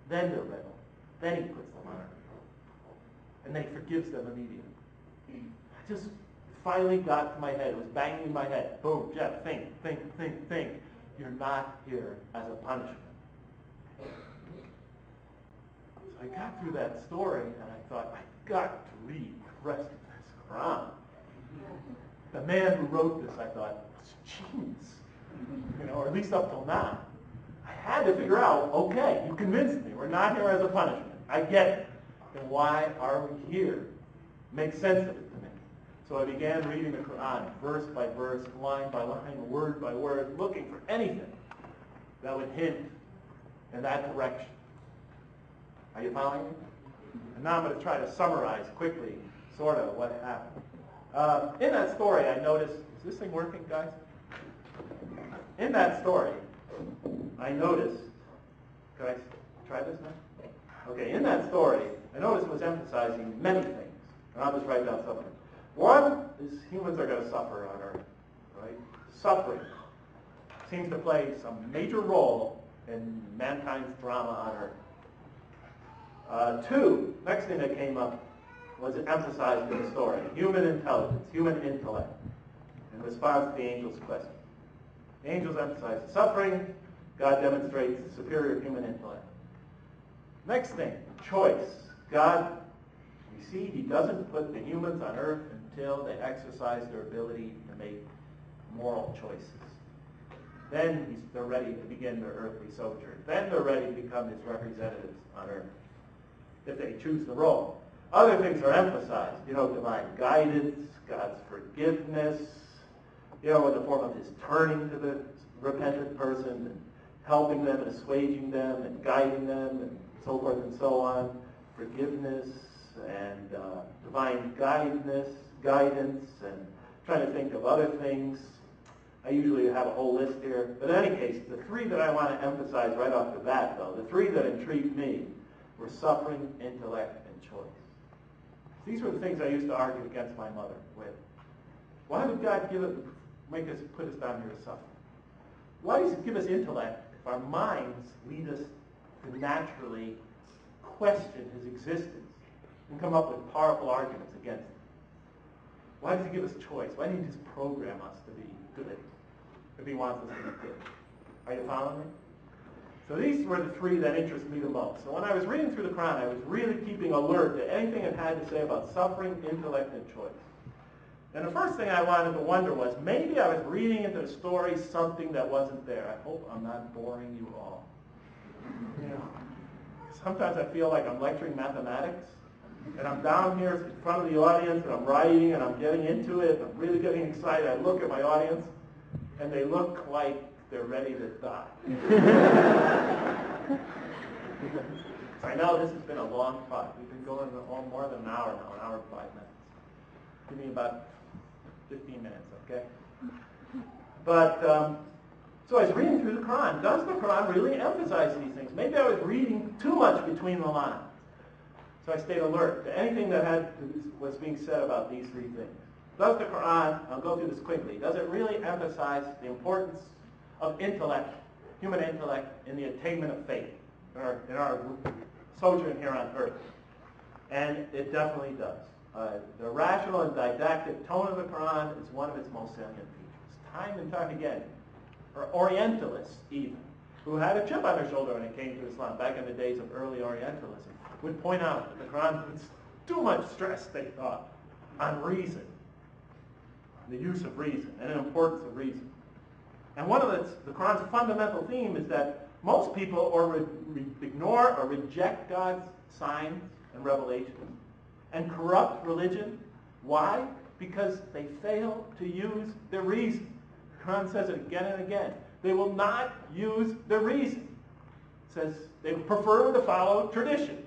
then they're rebel. Then he puts them on earth. And then he forgives them immediately. I just finally got to my head. It was banging in my head. Boom, Jeff, think. You're not here as a punishment. So I got through that story and I thought, I've got to read the rest of this Quran. The man who wrote this, I thought, was a genius. Or at least up till now. I had to figure out, okay, you convinced me. We're not here as a punishment. I get it. Then why are we here? Make sense of it to me. So I began reading the Quran, verse by verse, line by line, word by word, looking for anything that would hint in that direction. Are you following me? And now I'm going to try to summarize quickly, sort of, what happened. In that story, I noticed, is this thing working, guys? In that story, I noticed, could I try this now? Okay, in that story, I noticed it was emphasizing many things. And I'll just write down some of them. One is humans are going to suffer on earth, right? Suffering seems to play some major role in mankind's drama on earth. Two, next thing that came up was emphasized in the story, human intelligence, human intellect, in response to the angel's question. The angels emphasize suffering, God demonstrates superior human intellect. Next thing, choice. God, we see he doesn't put the humans on earth until they exercise their ability to make moral choices. Then they're ready to begin their earthly sojourn. Then they're ready to become his representatives on earth, if they choose the role. Other things are emphasized, divine guidance, God's forgiveness, in the form of his turning to the repentant person and helping them and assuaging them and guiding them and so forth and so on. Forgiveness and divine guidance and trying to think of other things. I usually have a whole list here. But in any case, the three that I want to emphasize right off the bat, though, the three that intrigued me were suffering, intellect, and choice. These were the things I used to argue against my mother with. Why would God put us down here to suffer? Why does he give us intellect if our minds lead us to naturally question his existence and come up with powerful arguments against him? Why does he give us choice? Why didn't he just program us to be good if he wants us to be good? Are you following me? So these were the three that interest me the most. So when I was reading through the Quran, I was really keeping alert to anything it had to say about suffering, intellect, and choice. And the first thing I wanted to wonder was, maybe I was reading into the story something that wasn't there. I hope I'm not boring you all. Sometimes I feel like I'm lecturing mathematics, and I'm down here in front of the audience, and I'm writing, and I'm getting into it, and I'm really getting excited. I look at my audience, and they look like they're ready to die. I know this has been a long talk. We've been going on more than an hour now, an hour and 5 minutes. Give me about 15 minutes, okay? But, so I was reading through the Quran. Does the Quran really emphasize these things? Maybe I was reading too much between the lines. So I stayed alert to anything that was being said about these three things. Does the Quran, I'll go through this quickly, does it really emphasize the importance of intellect, human intellect, in the attainment of faith, in our sojourn here on earth? And it definitely does. The rational and didactic tone of the Quran is one of its most salient features. Time and time again, or Orientalists even, who had a chip on their shoulder when it came to Islam, back in the days of early Orientalism, would point out that the Quran puts too much stress, they thought, on reason, the use of reason, and the importance of reason. And one of the Quran's fundamental theme is that most people ignore or reject God's signs and revelations and corrupt religion. Why? Because they fail to use their reason. The Quran says it again and again. They will not use their reason. It says they prefer to follow tradition.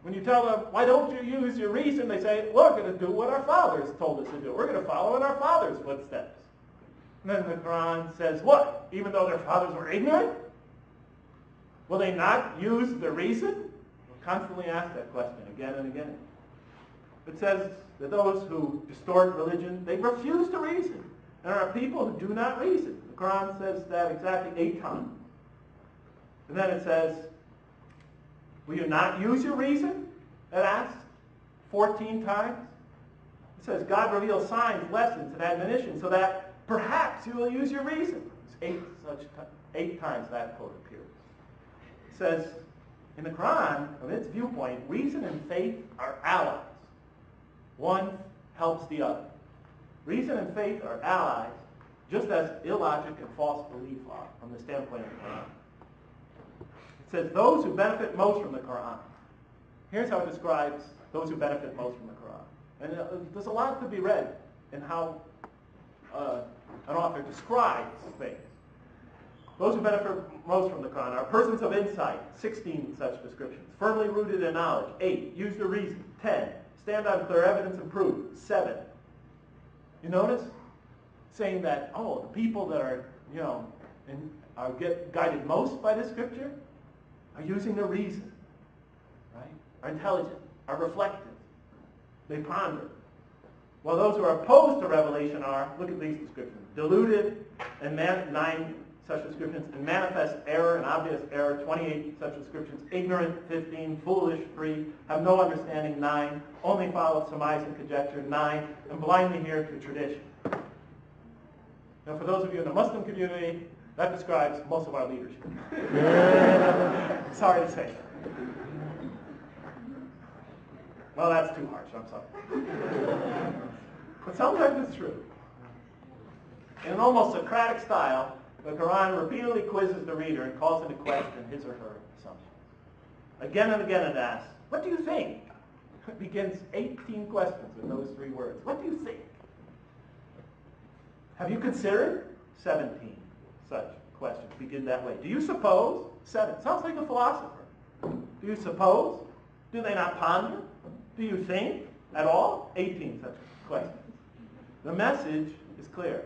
When you tell them, why don't you use your reason, they say, we're going to do what our fathers told us to do. We're going to follow in our fathers' footsteps. And then the Quran says, what? Even though their fathers were ignorant? Will they not use their reason? We'll constantly ask that question again and again. It says that those who distort religion, they refuse to reason. There are people who do not reason. The Quran says that exactly 8 times. And then it says, Will you not use your reason? It asks 14 times. It says God reveals signs, lessons, and admonition so that perhaps you will use your reason. It's 8 times that quote appears. It says in the Quran, from its viewpoint, reason and faith are allies. One helps the other. Reason and faith are allies, just as illogic and false belief are from the standpoint of the Quran. It says those who benefit most from the Quran. Here's how it describes those who benefit most from the Quran. And there's a lot to be read in how an author describes things. Those who benefit most from the Quran are persons of insight, 16 such descriptions. Firmly rooted in knowledge, 8. Use their reason, 10. Stand on clear evidence and proof, 7. You notice? Saying that, the people that are, get guided most by this scripture are using their reason, right? Are intelligent, are reflective. They ponder. While those who are opposed to revelation are, look at these descriptions, deluded, and 9 such descriptions, and manifest error and obvious error, 28 such descriptions, ignorant, 15, foolish, 3, have no understanding, 9, only follow surmise and conjecture, 9, and blindly hear to tradition. Now for those of you in the Muslim community, that describes most of our leadership. Sorry to say. Well, that's too harsh, I'm sorry. But sometimes it's true. In an almost Socratic style, the Quran repeatedly quizzes the reader and calls into question his or her assumptions. Again and again it asks, what do you think? It begins 18 questions with those 3 words. What do you think? Have you considered? 17 such questions begin that way. Do you suppose? 7. Sounds like a philosopher. Do you suppose? Do they not ponder? Do you think at all? 18 such questions. The message is clear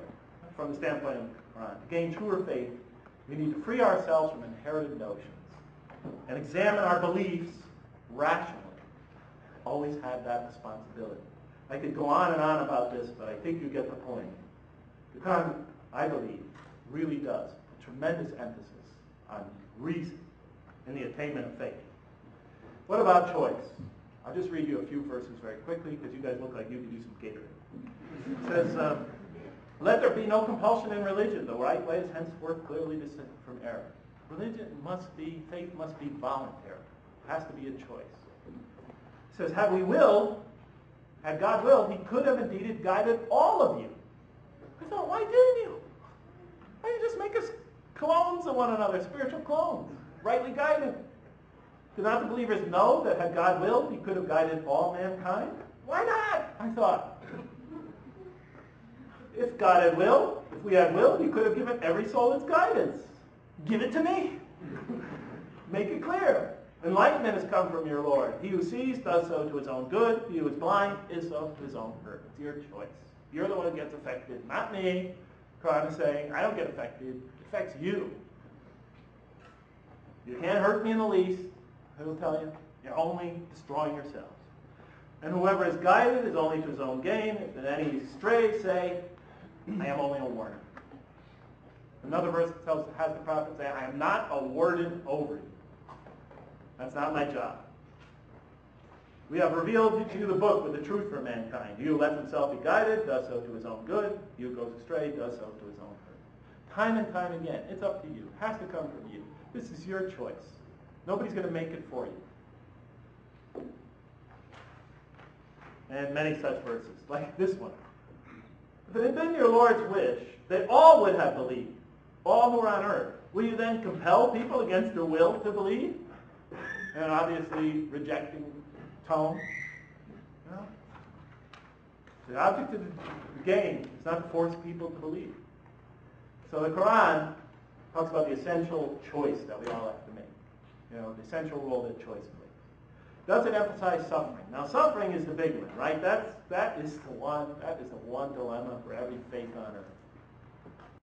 from the standpoint of the Quran. To gain truer faith, we need to free ourselves from inherited notions and examine our beliefs rationally. Always have that responsibility. I could go on and on about this, but I think you get the point. The Quran, I believe, really does a tremendous emphasis on reason in the attainment of faith. What about choice? I'll just read you a few verses very quickly because you guys look like you could use some Gatorade. It says, let there be no compulsion in religion. The right way is henceforth clearly distinct from error. Faith must be voluntary. It has to be a choice. It says, had God willed, he could have indeed guided all of you. I thought, why didn't you? Why didn't you just make us clones of one another, spiritual clones, rightly guided? Do not the believers know that had God willed, he could have guided all mankind? Why not? I thought. If God had willed, if we had willed, he could have given every soul its guidance. Give it to me. Make it clear. Enlightenment has come from your Lord. He who sees does so to his own good. He who is blind is so to his own hurt. It's your choice. You're the one who gets affected, not me. Quran is saying, I don't get affected. It affects you. You can't hurt me in the least. I will tell you, you're only destroying yourselves. And whoever is guided is only to his own gain. If any stray, say, I am only a warner. Another verse has the prophet say, I am not a warden over you. That's not my job. We have revealed to you the book with the truth for mankind. He who lets himself be guided does so to his own good. He who goes astray does so to his own hurt. Time and time again, it's up to you. It has to come from you. This is your choice. Nobody's going to make it for you. And many such verses, like this one. If it had been your Lord's wish, they all would have believed, all who are on earth. Will you then compel people against their will to believe? And obviously rejecting tone. You know? The object of the game is not to force people to believe. So the Quran talks about the essential choice that we all have to make. You know, the essential role that choice plays. Does it emphasize suffering? Now suffering is the big one, right? That is the one dilemma for every faith on earth.